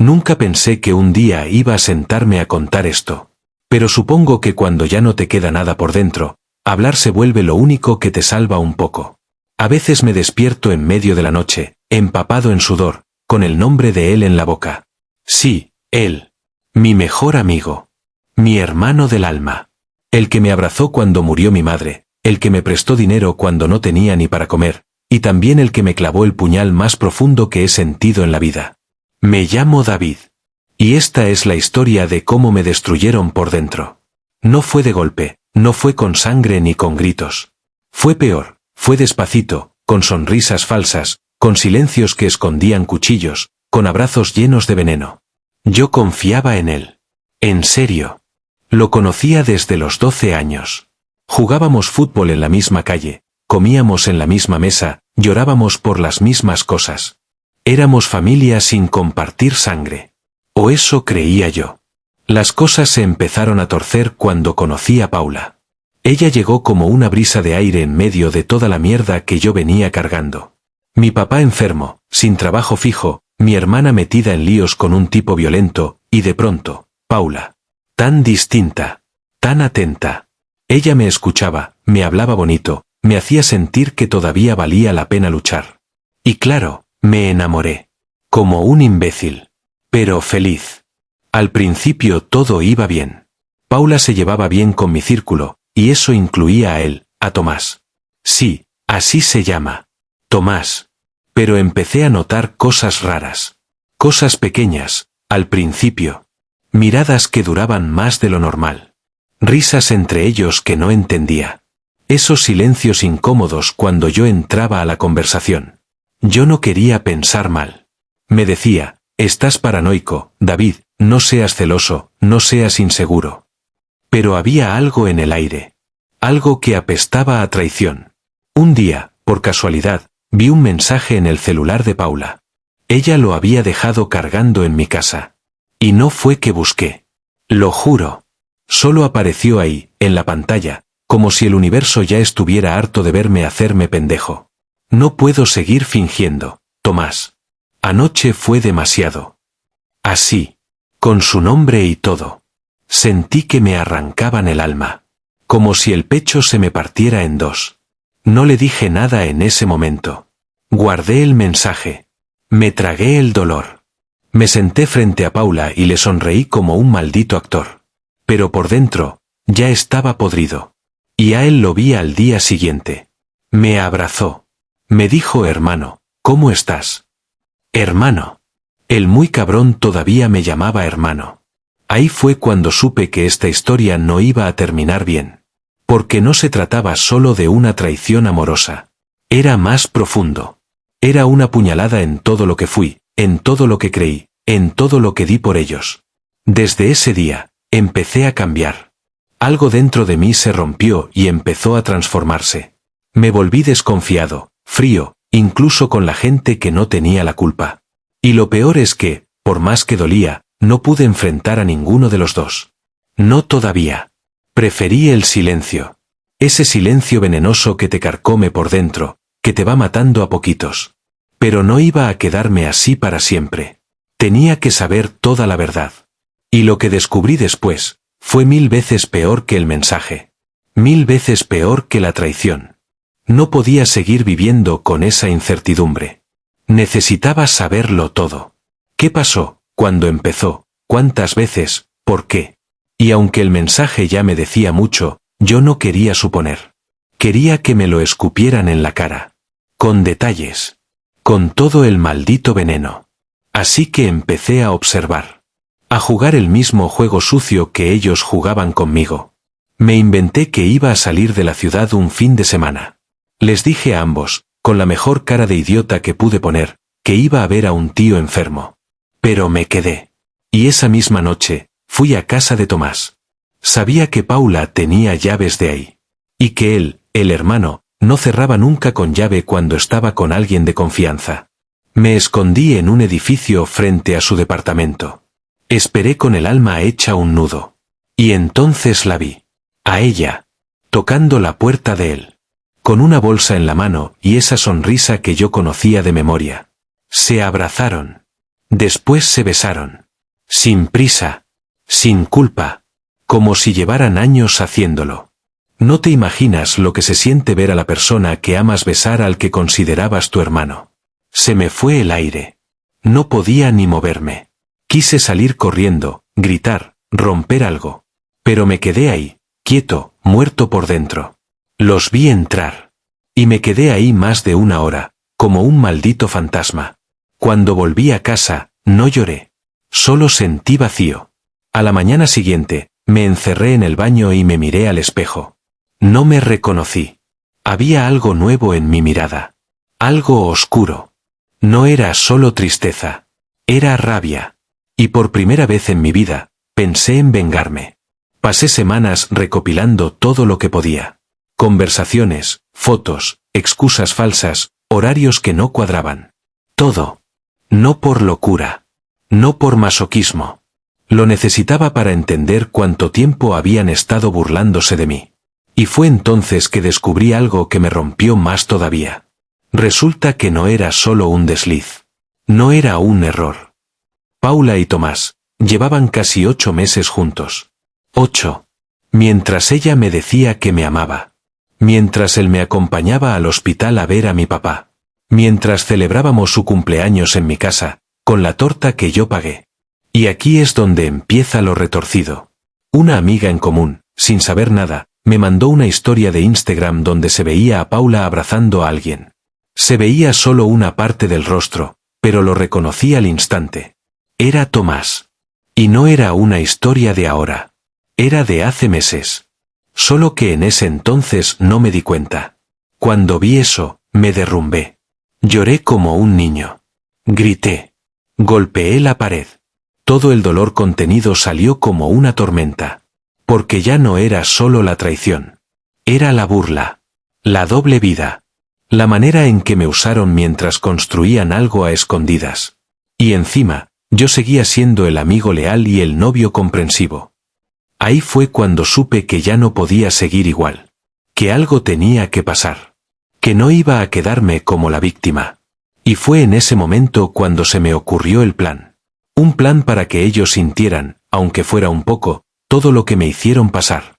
Nunca pensé que un día iba a sentarme a contar esto. Pero supongo que cuando ya no te queda nada por dentro, hablar se vuelve lo único que te salva un poco. A veces me despierto en medio de la noche, empapado en sudor, con el nombre de él en la boca. Sí, él. Mi mejor amigo. Mi hermano del alma. El que me abrazó cuando murió mi madre, el que me prestó dinero cuando no tenía ni para comer, y también el que me clavó el puñal más profundo que he sentido en la vida. Me llamo David. Y esta es la historia de cómo me destruyeron por dentro. No fue de golpe, no fue con sangre ni con gritos. Fue peor, fue despacito, con sonrisas falsas, con silencios que escondían cuchillos, con abrazos llenos de veneno. Yo confiaba en él. En serio. Lo conocía desde los 12 años. Jugábamos fútbol en la misma calle, comíamos en la misma mesa, llorábamos por las mismas cosas. Éramos familia sin compartir sangre. O eso creía yo. Las cosas se empezaron a torcer cuando conocí a Paula. Ella llegó como una brisa de aire en medio de toda la mierda que yo venía cargando. Mi papá enfermo, sin trabajo fijo, mi hermana metida en líos con un tipo violento, y de pronto, Paula. Tan distinta, tan atenta. Ella me escuchaba, me hablaba bonito, me hacía sentir que todavía valía la pena luchar. Y claro, me enamoré. Como un imbécil. Pero feliz. Al principio todo iba bien. Paula se llevaba bien con mi círculo, y eso incluía a él, a Tomás. Sí, así se llama. Tomás. Pero empecé a notar cosas raras. Cosas pequeñas, al principio. Miradas que duraban más de lo normal. Risas entre ellos que no entendía. Esos silencios incómodos cuando yo entraba a la conversación. Yo no quería pensar mal. Me decía, estás paranoico, David, no seas celoso, no seas inseguro. Pero había algo en el aire. Algo que apestaba a traición. Un día, por casualidad, vi un mensaje en el celular de Paula. Ella lo había dejado cargando en mi casa. Y no fue que busqué. Lo juro. Solo apareció ahí, en la pantalla, como si el universo ya estuviera harto de verme hacerme pendejo. No puedo seguir fingiendo, Tomás. Anoche fue demasiado. Así. Con su nombre y todo. Sentí que me arrancaban el alma. Como si el pecho se me partiera en dos. No le dije nada en ese momento. Guardé el mensaje. Me tragué el dolor. Me senté frente a Paula y le sonreí como un maldito actor. Pero por dentro, ya estaba podrido. Y a él lo vi al día siguiente. Me abrazó. Me dijo hermano, ¿cómo estás? Hermano. El muy cabrón todavía me llamaba hermano. Ahí fue cuando supe que esta historia no iba a terminar bien. Porque no se trataba solo de una traición amorosa. Era más profundo. Era una puñalada en todo lo que fui, en todo lo que creí, en todo lo que di por ellos. Desde ese día, empecé a cambiar. Algo dentro de mí se rompió y empezó a transformarse. Me volví desconfiado, frío, incluso con la gente que no tenía la culpa. Y lo peor es que, por más que dolía, no pude enfrentar a ninguno de los dos. No todavía. Preferí el silencio. Ese silencio venenoso que te carcome por dentro, que te va matando a poquitos. Pero no iba a quedarme así para siempre. Tenía que saber toda la verdad. Y lo que descubrí después, fue 1000 veces peor que el mensaje. 1000 veces peor que la traición. No podía seguir viviendo con esa incertidumbre. Necesitaba saberlo todo. ¿Qué pasó? ¿Cuándo empezó? ¿Cuántas veces? ¿Por qué? Y aunque el mensaje ya me decía mucho, yo no quería suponer. Quería que me lo escupieran en la cara. Con detalles. Con todo el maldito veneno. Así que empecé a observar. A jugar el mismo juego sucio que ellos jugaban conmigo. Me inventé que iba a salir de la ciudad un fin de semana. Les dije a ambos, con la mejor cara de idiota que pude poner, que iba a ver a un tío enfermo. Pero me quedé. Y esa misma noche, fui a casa de Tomás. Sabía que Paula tenía llaves de ahí. Y que él, el hermano, no cerraba nunca con llave cuando estaba con alguien de confianza. Me escondí en un edificio frente a su departamento. Esperé con el alma hecha un nudo. Y entonces la vi. A ella. Tocando la puerta de él. Con una bolsa en la mano y esa sonrisa que yo conocía de memoria. Se abrazaron. Después se besaron. Sin prisa. Sin culpa. Como si llevaran años haciéndolo. No te imaginas lo que se siente ver a la persona que amas besar al que considerabas tu hermano. Se me fue el aire. No podía ni moverme. Quise salir corriendo, gritar, romper algo. Pero me quedé ahí, quieto, muerto por dentro. Los vi entrar. Y me quedé ahí más de una hora, como un maldito fantasma. Cuando volví a casa, no lloré. Solo sentí vacío. A la mañana siguiente, me encerré en el baño y me miré al espejo. No me reconocí. Había algo nuevo en mi mirada. Algo oscuro. No era solo tristeza. Era rabia. Y por primera vez en mi vida, pensé en vengarme. Pasé semanas recopilando todo lo que podía. Conversaciones, fotos, excusas falsas, horarios que no cuadraban. Todo. No por locura. No por masoquismo. Lo necesitaba para entender cuánto tiempo habían estado burlándose de mí. Y fue entonces que descubrí algo que me rompió más todavía. Resulta que no era solo un desliz. No era un error. Paula y Tomás llevaban casi 8 meses juntos. 8. Mientras ella me decía que me amaba. Mientras él me acompañaba al hospital a ver a mi papá. Mientras celebrábamos su cumpleaños en mi casa, con la torta que yo pagué. Y aquí es donde empieza lo retorcido. Una amiga en común, sin saber nada, me mandó una historia de Instagram donde se veía a Paula abrazando a alguien. Se veía solo una parte del rostro, pero lo reconocí al instante. Era Tomás. Y no era una historia de ahora. Era de hace meses. Solo que en ese entonces no me di cuenta. Cuando vi eso, me derrumbé. Lloré como un niño. Grité. Golpeé la pared. Todo el dolor contenido salió como una tormenta. Porque ya no era solo la traición. Era la burla. La doble vida. La manera en que me usaron mientras construían algo a escondidas. Y encima, yo seguía siendo el amigo leal y el novio comprensivo. Ahí fue cuando supe que ya no podía seguir igual. Que algo tenía que pasar. Que no iba a quedarme como la víctima. Y fue en ese momento cuando se me ocurrió el plan. Un plan para que ellos sintieran, aunque fuera un poco, todo lo que me hicieron pasar.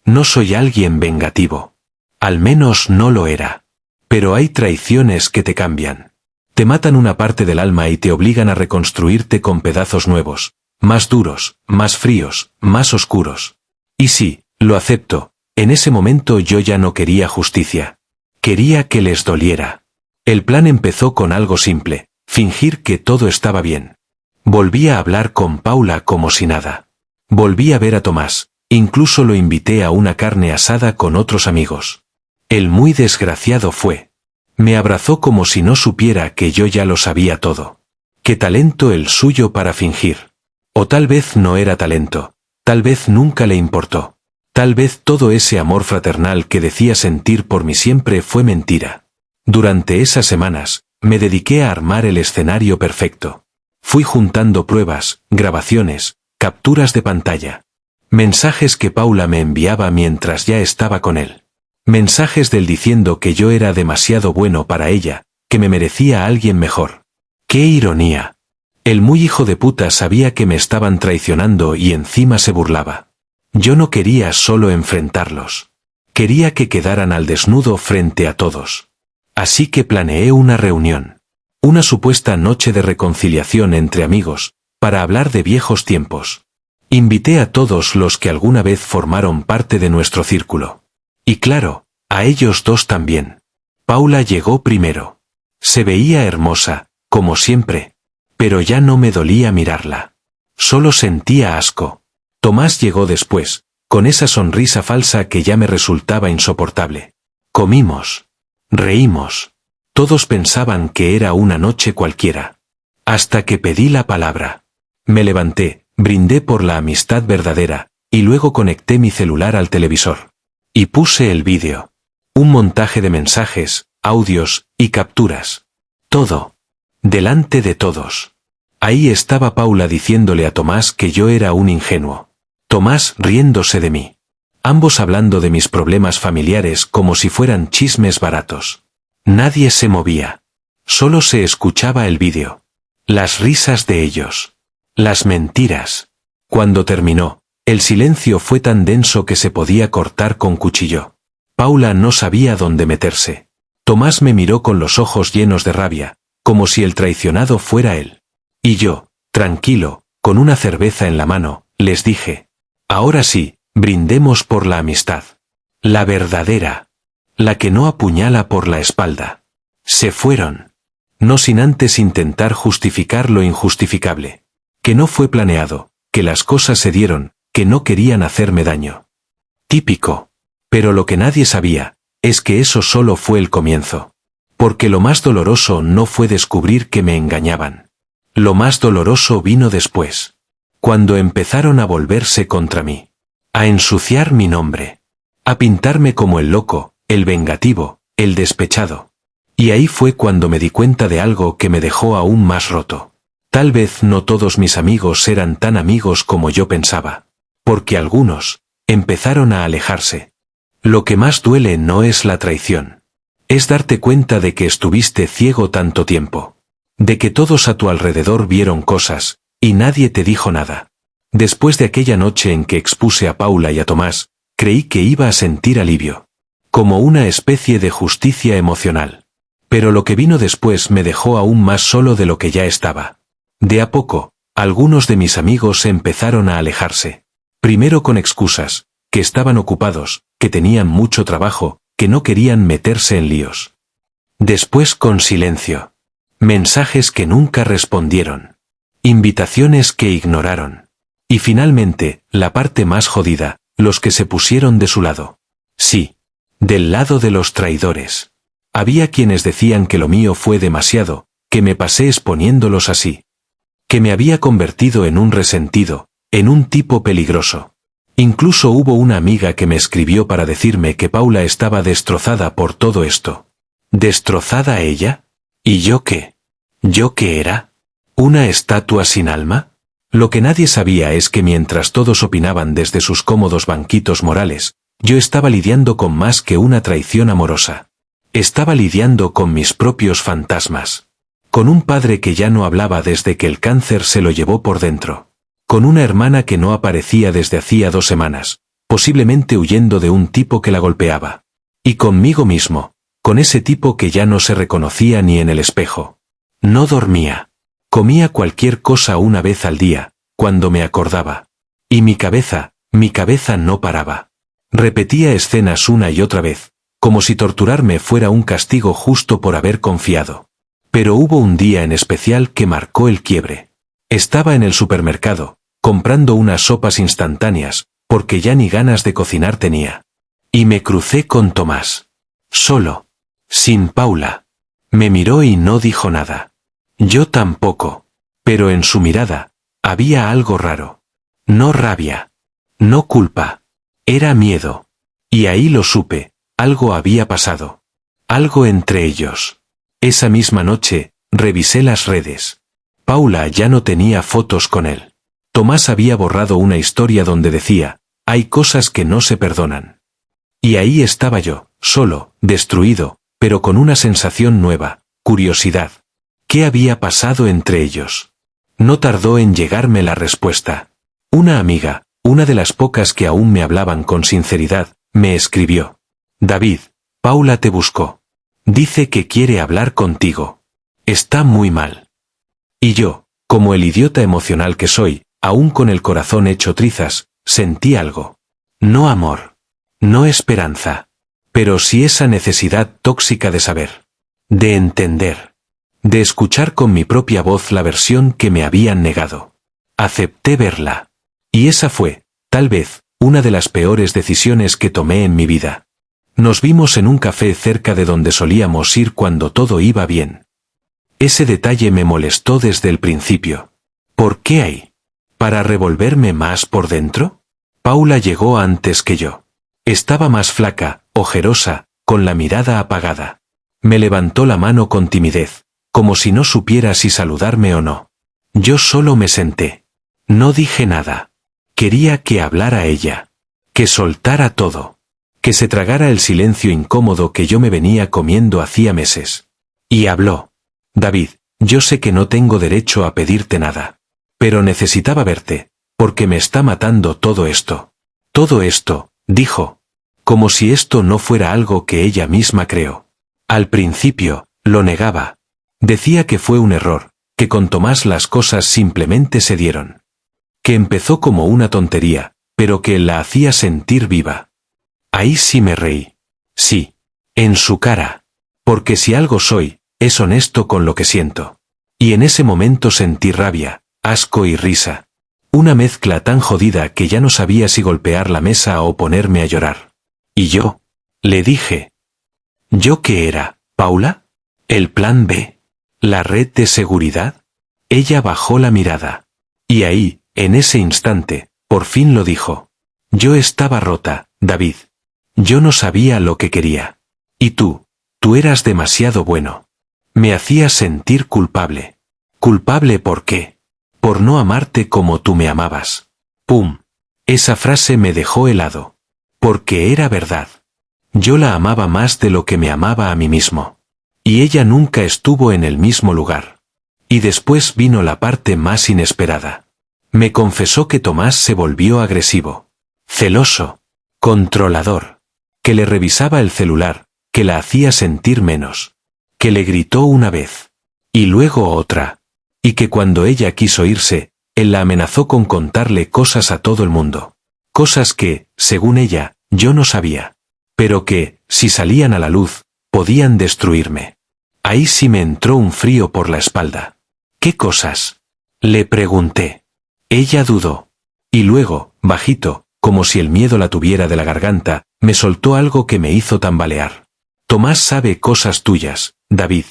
No soy alguien vengativo. Al menos no lo era. Pero hay traiciones que te cambian. Te matan una parte del alma y te obligan a reconstruirte con pedazos nuevos, más duros, más fríos, más oscuros. Y sí, lo acepto, en ese momento yo ya no quería justicia. Quería que les doliera. El plan empezó con algo simple, fingir que todo estaba bien. Volví a hablar con Paula como si nada. Volví a ver a Tomás, incluso lo invité a una carne asada con otros amigos. El muy desgraciado fue. Me abrazó como si no supiera que yo ya lo sabía todo. Qué talento el suyo para fingir. O tal vez no era talento, tal vez nunca le importó. Tal vez todo ese amor fraternal que decía sentir por mí siempre fue mentira. Durante esas semanas, me dediqué a armar el escenario perfecto. Fui juntando pruebas, grabaciones, capturas de pantalla. Mensajes que Paula me enviaba mientras ya estaba con él. Mensajes del diciendo que yo era demasiado bueno para ella, que me merecía a alguien mejor. ¡Qué ironía! El muy hijo de puta sabía que me estaban traicionando y encima se burlaba. Yo no quería solo enfrentarlos. Quería que quedaran al desnudo frente a todos. Así que planeé una reunión. Una supuesta noche de reconciliación entre amigos, para hablar de viejos tiempos. Invité a todos los que alguna vez formaron parte de nuestro círculo. Y claro, a ellos dos también. Paula llegó primero. Se veía hermosa, como siempre. Pero ya no me dolía mirarla. Solo sentía asco. Tomás llegó después, con esa sonrisa falsa que ya me resultaba insoportable. Comimos. Reímos. Todos pensaban que era una noche cualquiera. Hasta que pedí la palabra. Me levanté, brindé por la amistad verdadera, y luego conecté mi celular al televisor. Y puse el vídeo. Un montaje de mensajes, audios y capturas. Todo. Delante de todos. Ahí estaba Paula diciéndole a Tomás que yo era un ingenuo. Tomás riéndose de mí. Ambos hablando de mis problemas familiares como si fueran chismes baratos. Nadie se movía. Solo se escuchaba el vídeo. las risas de ellos, las mentiras. Cuando terminó, el silencio fue tan denso que se podía cortar con cuchillo. Paula no sabía dónde meterse. Tomás me miró con los ojos llenos de rabia, como si el traicionado fuera él. Y yo, tranquilo, con una cerveza en la mano, les dije: ahora sí, brindemos por la amistad. La verdadera. La que no apuñala por la espalda. Se fueron. No sin antes intentar justificar lo injustificable. Que no fue planeado, que las cosas se dieron, que no querían hacerme daño. Típico. Pero lo que nadie sabía, es que eso solo fue el comienzo. Porque lo más doloroso no fue descubrir que me engañaban. Lo más doloroso vino después. Cuando empezaron a volverse contra mí. A ensuciar mi nombre. A pintarme como el loco, el vengativo, el despechado. Y ahí fue cuando me di cuenta de algo que me dejó aún más roto. Tal vez no todos mis amigos eran tan amigos como yo pensaba. Porque algunos empezaron a alejarse. Lo que más duele no es la traición. Es darte cuenta de que estuviste ciego tanto tiempo. De que todos a tu alrededor vieron cosas, y nadie te dijo nada. Después de aquella noche en que expuse a Paula y a Tomás, creí que iba a sentir alivio. Como una especie de justicia emocional. Pero lo que vino después me dejó aún más solo de lo que ya estaba. De a poco, algunos de mis amigos empezaron a alejarse. Primero con excusas, que estaban ocupados, que tenían mucho trabajo, que no querían meterse en líos. Después con silencio. Mensajes que nunca respondieron. Invitaciones que ignoraron. Y finalmente, la parte más jodida, los que se pusieron de su lado. Sí. Del lado de los traidores. Había quienes decían que lo mío fue demasiado, que me pasé exponiéndolos así. Que me había convertido en un resentido, en un tipo peligroso. Incluso hubo una amiga que me escribió para decirme que Paula estaba destrozada por todo esto. ¿Destrozada ella? ¿Y yo qué? ¿Yo qué era? ¿Una estatua sin alma? Lo que nadie sabía es que mientras todos opinaban desde sus cómodos banquitos morales, yo estaba lidiando con más que una traición amorosa. Estaba lidiando con mis propios fantasmas. Con un padre que ya no hablaba desde que el cáncer se lo llevó por dentro. Con una hermana que no aparecía desde hacía 2 semanas, posiblemente huyendo de un tipo que la golpeaba. Y conmigo mismo, con ese tipo que ya no se reconocía ni en el espejo. No dormía. Comía cualquier cosa una vez al día, cuando me acordaba. Y mi cabeza no paraba. Repetía escenas una y otra vez, como si torturarme fuera un castigo justo por haber confiado. Pero hubo un día en especial que marcó el quiebre. Estaba en el supermercado, comprando unas sopas instantáneas, porque ya ni ganas de cocinar tenía. Y me crucé con Tomás. Solo. Sin Paula. Me miró y no dijo nada. Yo tampoco. Pero en su mirada, había algo raro. No rabia. No culpa. Era miedo. Y ahí lo supe, algo había pasado. Algo entre ellos. Esa misma noche, revisé las redes. Paula ya no tenía fotos con él. Tomás había borrado una historia donde decía: hay cosas que no se perdonan. Y ahí estaba yo, solo, destruido, pero con una sensación nueva, curiosidad. ¿Qué había pasado entre ellos? No tardó en llegarme la respuesta. Una amiga, una de las pocas que aún me hablaban con sinceridad, me escribió: David, Paula te buscó. Dice que quiere hablar contigo. Está muy mal. Y yo, como el idiota emocional que soy, aún con el corazón hecho trizas, sentí algo. No amor. No esperanza. Pero sí esa necesidad tóxica de saber. De entender. De escuchar con mi propia voz la versión que me habían negado. Acepté verla. Y esa fue, tal vez, una de las peores decisiones que tomé en mi vida. Nos vimos en un café cerca de donde solíamos ir cuando todo iba bien. Ese detalle me molestó desde el principio. ¿Por qué ahí? ¿Para revolverme más por dentro? Paula llegó antes que yo. Estaba más flaca, ojerosa, con la mirada apagada. Me levantó la mano con timidez, como si no supiera si saludarme o no. Yo solo me senté. No dije nada. Quería que hablara ella. Que soltara todo. Que se tragara el silencio incómodo que yo me venía comiendo hacía meses. Y habló. David, Yo sé que no tengo derecho a pedirte nada. Pero necesitaba verte, porque me está matando todo esto. Todo esto, dijo. Como si esto no fuera algo que ella misma creó. Al principio, lo negaba. Decía que fue un error, que con Tomás las cosas simplemente se dieron. Que empezó como una tontería, pero que la hacía sentir viva. Ahí sí me reí. Sí. En su cara. Porque si algo soy, es honesto con lo que siento. Y en ese momento sentí rabia, asco y risa. Una mezcla tan jodida que ya no sabía si golpear la mesa o ponerme a llorar. ¿Y yo? Le dije. ¿Yo qué era, Paula? ¿El plan B? ¿La red de seguridad? Ella bajó la mirada. Y ahí, en ese instante, por fin lo dijo. Yo estaba rota, David. Yo no sabía lo que quería. Y tú eras demasiado bueno. Me hacías sentir culpable. ¿Culpable por qué? Por no amarte como tú me amabas. ¡Pum! Esa frase me dejó helado. Porque era verdad. Yo la amaba más de lo que me amaba a mí mismo. Y ella nunca estuvo en el mismo lugar. Y después vino la parte más inesperada. Me confesó que Tomás se volvió agresivo. Celoso. Controlador. Que le revisaba el celular, que la hacía sentir menos. Que le gritó una vez. Y luego otra. Y que cuando ella quiso irse, él la amenazó con contarle cosas a todo el mundo. Cosas que, según ella, yo no sabía. Pero que, si salían a la luz, podían destruirme. Ahí sí me entró un frío por la espalda. ¿Qué cosas? Le pregunté. Ella dudó. Y luego, bajito, como si el miedo la tuviera de la garganta, me soltó algo que me hizo tambalear. Tomás sabe cosas tuyas, David.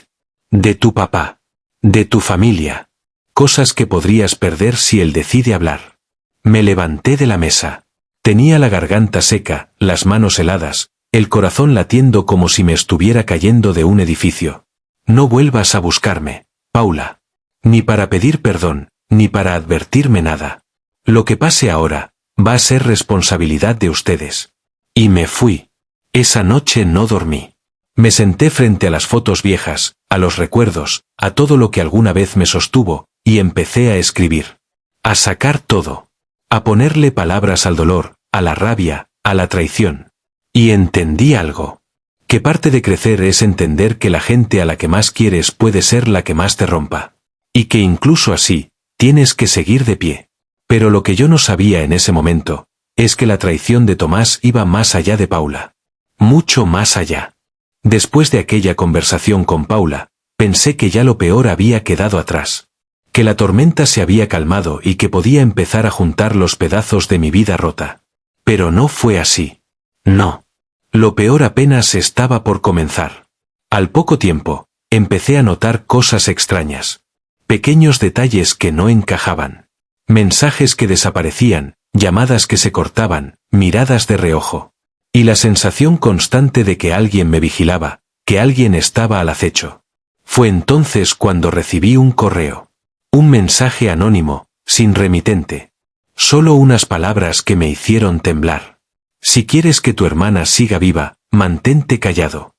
De tu papá. De tu familia. Cosas que podrías perder si él decide hablar. Me levanté de la mesa. Tenía la garganta seca, las manos heladas, el corazón latiendo como si me estuviera cayendo de un edificio. No vuelvas a buscarme, Paula. Ni para pedir perdón, ni para advertirme nada. Lo que pase ahora, va a ser responsabilidad de ustedes. Y me fui. Esa noche no dormí. Me senté frente a las fotos viejas, a los recuerdos, a todo lo que alguna vez me sostuvo, y empecé a escribir. A sacar todo. A ponerle palabras al dolor, a la rabia, a la traición. Y entendí algo. Que parte de crecer es entender que la gente a la que más quieres puede ser la que más te rompa. Y que incluso así, tienes que seguir de pie. Pero lo que yo no sabía en ese momento, es que la traición de Tomás iba más allá de Paula. Mucho más allá. Después de aquella conversación con Paula, pensé que ya lo peor había quedado atrás. Que la tormenta se había calmado y que podía empezar a juntar los pedazos de mi vida rota. Pero no fue así. No. Lo peor apenas estaba por comenzar. Al poco tiempo, empecé a notar cosas extrañas. Pequeños detalles que no encajaban. Mensajes que desaparecían, llamadas que se cortaban, miradas de reojo. Y la sensación constante de que alguien me vigilaba, que alguien estaba al acecho. Fue entonces cuando recibí un correo. Un mensaje anónimo, sin remitente. Solo unas palabras que me hicieron temblar. Si quieres que tu hermana siga viva, mantente callado.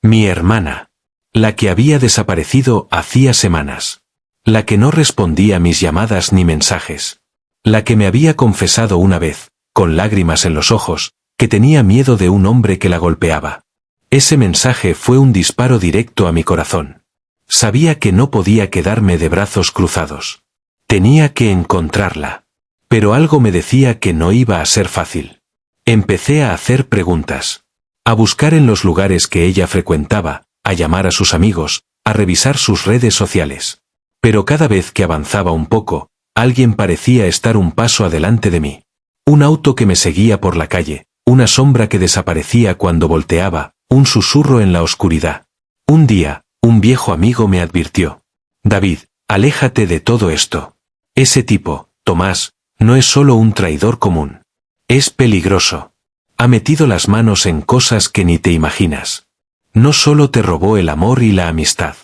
Mi hermana. La que había desaparecido hacía semanas. La que no respondía a mis llamadas ni mensajes. La que me había confesado una vez, con lágrimas en los ojos, que tenía miedo de un hombre que la golpeaba. Ese mensaje fue un disparo directo a mi corazón. Sabía que no podía quedarme de brazos cruzados. Tenía que encontrarla. Pero algo me decía que no iba a ser fácil. Empecé a hacer preguntas. A buscar en los lugares que ella frecuentaba, a llamar a sus amigos, a revisar sus redes sociales. Pero cada vez que avanzaba un poco, alguien parecía estar un paso adelante de mí. Un auto que me seguía por la calle, una sombra que desaparecía cuando volteaba, un susurro en la oscuridad. Un día, un viejo amigo me advirtió. David, aléjate de todo esto. Ese tipo, Tomás, no es solo un traidor común. Es peligroso. Ha metido las manos en cosas que ni te imaginas. No solo te robó el amor y la amistad.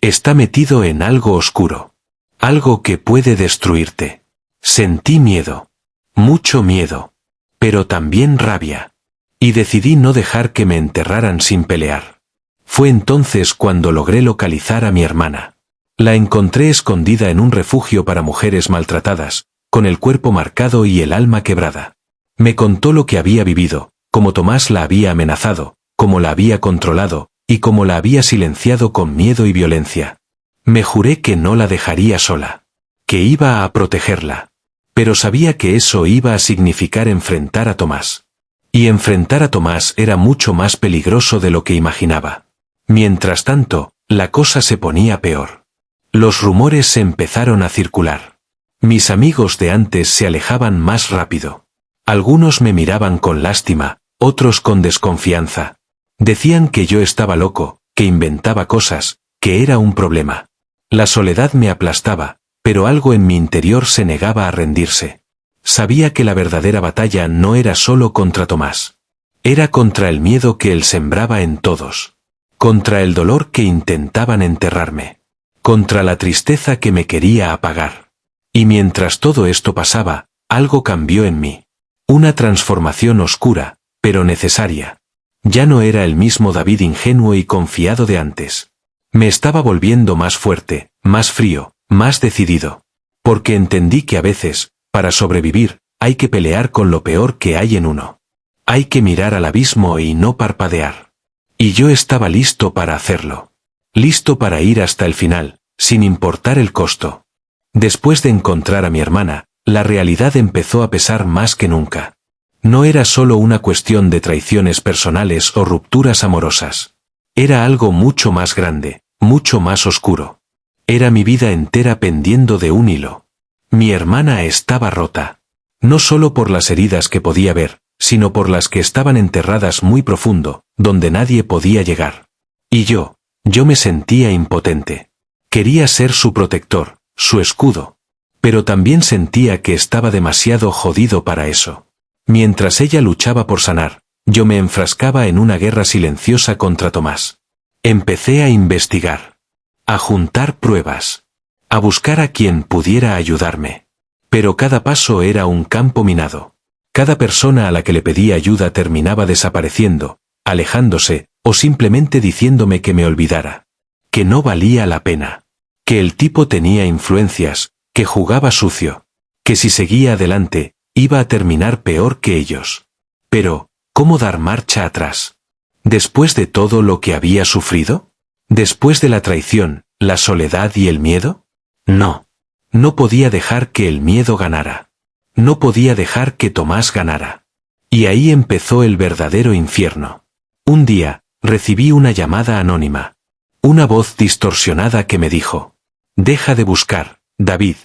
Está metido en algo oscuro. Algo que puede destruirte. Sentí miedo. Mucho miedo. Pero también rabia. Y decidí no dejar que me enterraran sin pelear. Fue entonces cuando logré localizar a mi hermana. La encontré escondida en un refugio para mujeres maltratadas, con el cuerpo marcado y el alma quebrada. Me contó lo que había vivido, cómo Tomás la había amenazado, cómo la había controlado, y cómo la había silenciado con miedo y violencia. Me juré que no la dejaría sola, que iba a protegerla. Pero sabía que eso iba a significar enfrentar a Tomás. Y enfrentar a Tomás era mucho más peligroso de lo que imaginaba. Mientras tanto, la cosa se ponía peor. Los rumores se empezaron a circular. Mis amigos de antes se alejaban más rápido. Algunos me miraban con lástima, otros con desconfianza. Decían que yo estaba loco, que inventaba cosas, que era un problema. La soledad me aplastaba, pero algo en mi interior se negaba a rendirse. Sabía que la verdadera batalla no era solo contra Tomás. Era contra el miedo que él sembraba en todos. Contra el dolor que intentaban enterrarme. Contra la tristeza que me quería apagar. Y mientras todo esto pasaba, algo cambió en mí. Una transformación oscura, pero necesaria. Ya no era el mismo David ingenuo y confiado de antes. Me estaba volviendo más fuerte, más frío, más decidido. Porque entendí que a veces, para sobrevivir, hay que pelear con lo peor que hay en uno. Hay que mirar al abismo y no parpadear. Y yo estaba listo para hacerlo. Listo para ir hasta el final, sin importar el costo. Después de encontrar a mi hermana, la realidad empezó a pesar más que nunca. No era solo una cuestión de traiciones personales o rupturas amorosas. Era algo mucho más grande, mucho más oscuro. Era mi vida entera pendiendo de un hilo. Mi hermana estaba rota. No solo por las heridas que podía ver, sino por las que estaban enterradas muy profundo, donde nadie podía llegar. Y yo me sentía impotente. Quería ser su protector, su escudo. Pero también sentía que estaba demasiado jodido para eso. Mientras ella luchaba por sanar, yo me enfrascaba en una guerra silenciosa contra Tomás. Empecé a investigar. A juntar pruebas. A buscar a quien pudiera ayudarme. Pero cada paso era un campo minado. Cada persona a la que le pedía ayuda terminaba desapareciendo, alejándose, o simplemente diciéndome que me olvidara. Que no valía la pena. Que el tipo tenía influencias, que jugaba sucio. Que si seguía adelante, iba a terminar peor que ellos. Pero, ¿cómo dar marcha atrás? ¿Después de todo lo que había sufrido? ¿Después de la traición, la soledad y el miedo? No. No podía dejar que el miedo ganara. No podía dejar que Tomás ganara. Y ahí empezó el verdadero infierno. Un día, recibí una llamada anónima. Una voz distorsionada que me dijo: «Deja de buscar, David.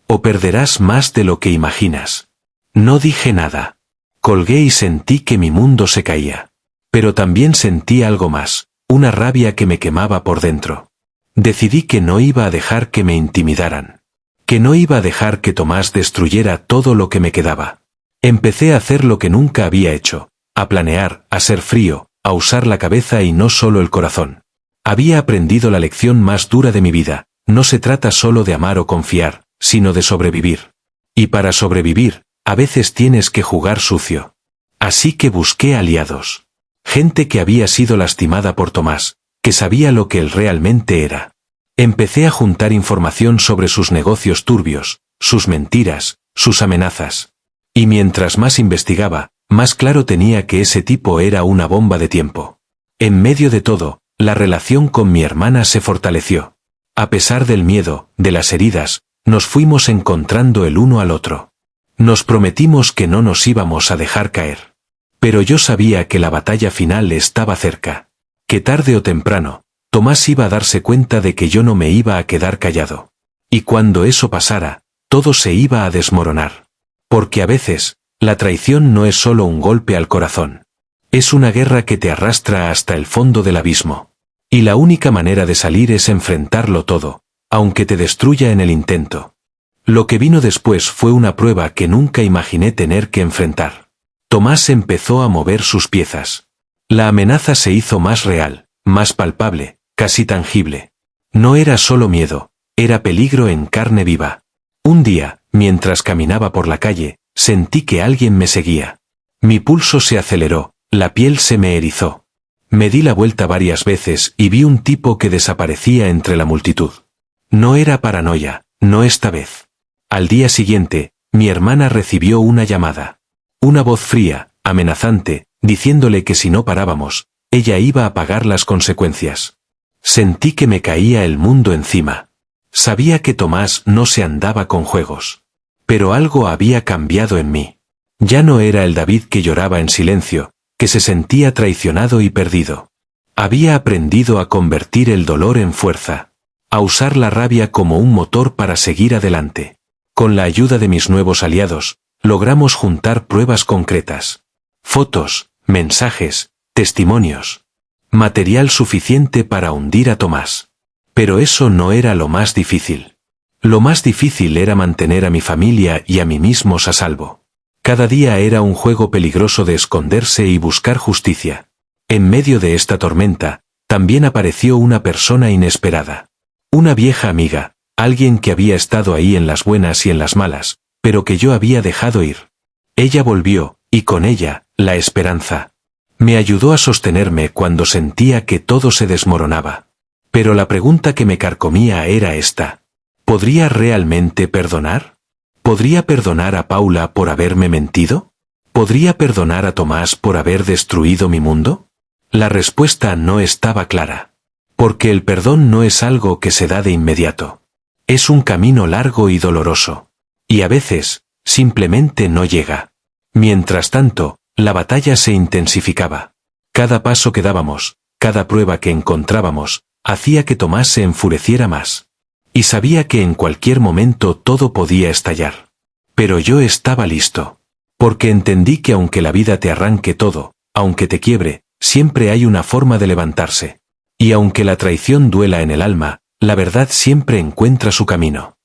O perderás más de lo que imaginas». No dije nada. Colgué y sentí que mi mundo se caía. Pero también sentí algo más, una rabia que me quemaba por dentro. Decidí que no iba a dejar que me intimidaran. Que no iba a dejar que Tomás destruyera todo lo que me quedaba. Empecé a hacer lo que nunca había hecho, a planear, a ser frío, a usar la cabeza y no solo el corazón. Había aprendido la lección más dura de mi vida: no se trata solo de amar o confiar, sino de sobrevivir. Y para sobrevivir, a veces tienes que jugar sucio. Así que busqué aliados. Gente que había sido lastimada por Tomás, que sabía lo que él realmente era. Empecé a juntar información sobre sus negocios turbios, sus mentiras, sus amenazas. Y mientras más investigaba, más claro tenía que ese tipo era una bomba de tiempo. En medio de todo, la relación con mi hermana se fortaleció. A pesar del miedo, de las heridas, nos fuimos encontrando el uno al otro. Nos prometimos que no nos íbamos a dejar caer. Pero yo sabía que la batalla final estaba cerca. Que tarde o temprano, Tomás iba a darse cuenta de que yo no me iba a quedar callado. Y cuando eso pasara, todo se iba a desmoronar. Porque a veces, la traición no es solo un golpe al corazón. Es una guerra que te arrastra hasta el fondo del abismo. Y la única manera de salir es enfrentarlo todo, aunque te destruya en el intento. Lo que vino después fue una prueba que nunca imaginé tener que enfrentar. Tomás empezó a mover sus piezas. La amenaza se hizo más real, más palpable, casi tangible. No era solo miedo, era peligro en carne viva. Un día, mientras caminaba por la calle, sentí que alguien me seguía. Mi pulso se aceleró, la piel se me erizó. Me di la vuelta varias veces y vi un tipo que desaparecía entre la multitud. No era paranoia, no esta vez. Al día siguiente, mi hermana recibió una llamada. Una voz fría, amenazante, diciéndole que si no parábamos, ella iba a pagar las consecuencias. Sentí que me caía el mundo encima. Sabía que Tomás no se andaba con juegos. Pero algo había cambiado en mí. Ya no era el David que lloraba en silencio, que se sentía traicionado y perdido. Había aprendido a convertir el dolor en fuerza, a usar la rabia como un motor para seguir adelante. Con la ayuda de mis nuevos aliados, logramos juntar pruebas concretas. Fotos, mensajes, testimonios. Material suficiente para hundir a Tomás. Pero eso no era lo más difícil. Lo más difícil era mantener a mi familia y a mí mismos a salvo. Cada día era un juego peligroso de esconderse y buscar justicia. En medio de esta tormenta, también apareció una persona inesperada. Una vieja amiga, alguien que había estado ahí en las buenas y en las malas, pero que yo había dejado ir. Ella volvió, y con ella, la esperanza. Me ayudó a sostenerme cuando sentía que todo se desmoronaba. Pero la pregunta que me carcomía era esta. ¿Podría realmente perdonar? ¿Podría perdonar a Paula por haberme mentido? ¿Podría perdonar a Tomás por haber destruido mi mundo? La respuesta no estaba clara. Porque el perdón no es algo que se da de inmediato. Es un camino largo y doloroso. Y a veces, simplemente no llega. Mientras tanto, la batalla se intensificaba. Cada paso que dábamos, cada prueba que encontrábamos, hacía que Tomás se enfureciera más. Y sabía que en cualquier momento todo podía estallar. Pero yo estaba listo. Porque entendí que aunque la vida te arranque todo, aunque te quiebre, siempre hay una forma de levantarse. Y aunque la traición duela en el alma, la verdad siempre encuentra su camino.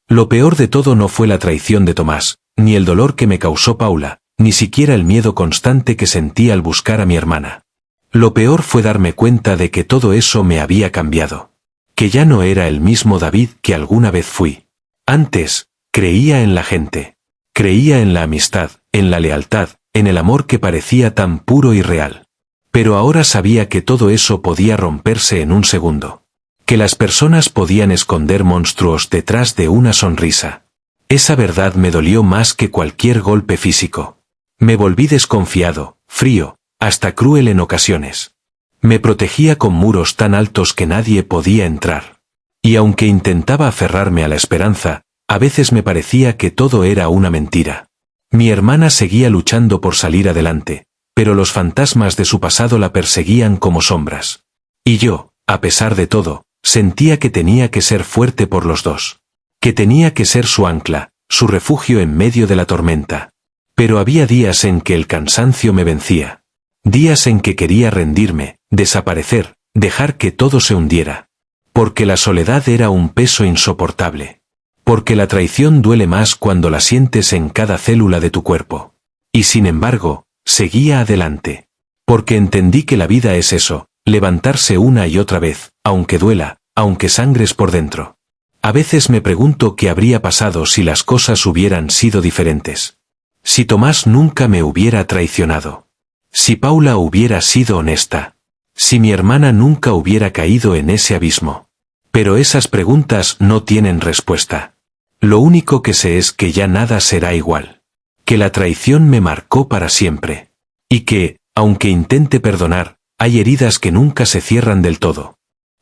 Lo peor de todo no fue la traición de Tomás, ni el dolor que me causó Paula, ni siquiera el miedo constante que sentí al buscar a mi hermana. Lo peor fue darme cuenta de que todo eso me había cambiado. Que ya no era el mismo David que alguna vez fui. Antes, creía en la gente. Creía en la amistad, en la lealtad, en el amor que parecía tan puro y real. Pero ahora sabía que todo eso podía romperse en un segundo. Que las personas podían esconder monstruos detrás de una sonrisa. Esa verdad me dolió más que cualquier golpe físico. Me volví desconfiado, frío, hasta cruel en ocasiones. Me protegía con muros tan altos que nadie podía entrar. Y aunque intentaba aferrarme a la esperanza, a veces me parecía que todo era una mentira. Mi hermana seguía luchando por salir adelante, pero los fantasmas de su pasado la perseguían como sombras. Y yo, a pesar de todo, sentía que tenía que ser fuerte por los dos. Que tenía que ser su ancla, su refugio en medio de la tormenta. Pero había días en que el cansancio me vencía. Días en que quería rendirme, desaparecer, dejar que todo se hundiera. Porque la soledad era un peso insoportable. Porque la traición duele más cuando la sientes en cada célula de tu cuerpo. Y sin embargo, seguía adelante. Porque entendí que la vida es eso, levantarse una y otra vez, aunque duela, aunque sangres por dentro. A veces me pregunto qué habría pasado si las cosas hubieran sido diferentes. Si Tomás nunca me hubiera traicionado. Si Paula hubiera sido honesta. Si mi hermana nunca hubiera caído en ese abismo. Pero esas preguntas no tienen respuesta. Lo único que sé es que ya nada será igual. Que la traición me marcó para siempre. Y que, aunque intente perdonar, hay heridas que nunca se cierran del todo.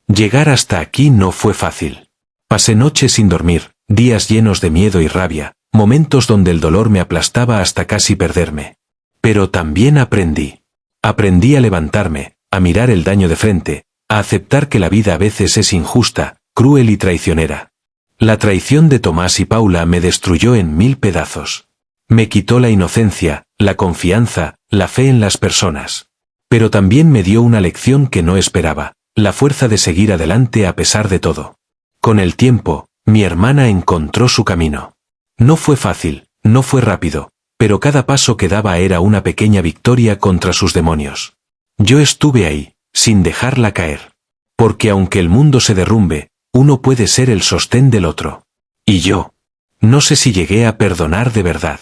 Llegar hasta aquí no fue fácil. Pasé noches sin dormir, días llenos de miedo y rabia, momentos donde el dolor me aplastaba hasta casi perderme. Pero también aprendí. Aprendí a levantarme, a mirar el daño de frente, a aceptar que la vida a veces es injusta, cruel y traicionera. La traición de Tomás y Paula me destruyó en 1000 pedazos. Me quitó la inocencia, la confianza, la fe en las personas. Pero también me dio una lección que no esperaba, la fuerza de seguir adelante a pesar de todo. Con el tiempo, mi hermana encontró su camino. No fue fácil, no fue rápido, pero cada paso que daba era una pequeña victoria contra sus demonios. Yo estuve ahí, sin dejarla caer. Porque aunque el mundo se derrumbe, uno puede ser el sostén del otro. Y yo. No sé si llegué a perdonar de verdad.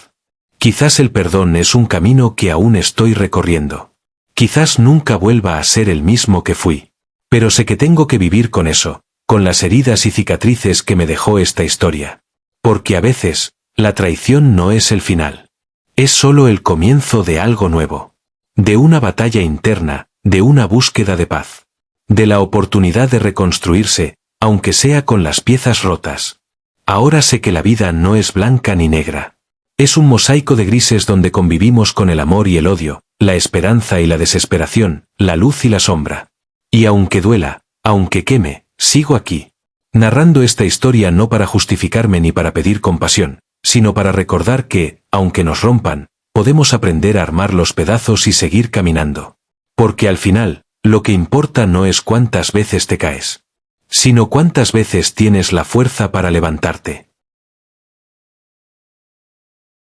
Quizás el perdón es un camino que aún estoy recorriendo. Quizás nunca vuelva a ser el mismo que fui. Pero sé que tengo que vivir con eso, con las heridas y cicatrices que me dejó esta historia. Porque a veces, la traición no es el final. Es solo el comienzo de algo nuevo. De una batalla interna, de una búsqueda de paz. De la oportunidad de reconstruirse, aunque sea con las piezas rotas. Ahora sé que la vida no es blanca ni negra. Es un mosaico de grises donde convivimos con el amor y el odio, la esperanza y la desesperación, la luz y la sombra. Y aunque duela, aunque queme, sigo aquí. Narrando esta historia no para justificarme ni para pedir compasión, sino para recordar que, aunque nos rompan, podemos aprender a armar los pedazos y seguir caminando. Porque al final, lo que importa no es cuántas veces te caes, sino cuántas veces tienes la fuerza para levantarte.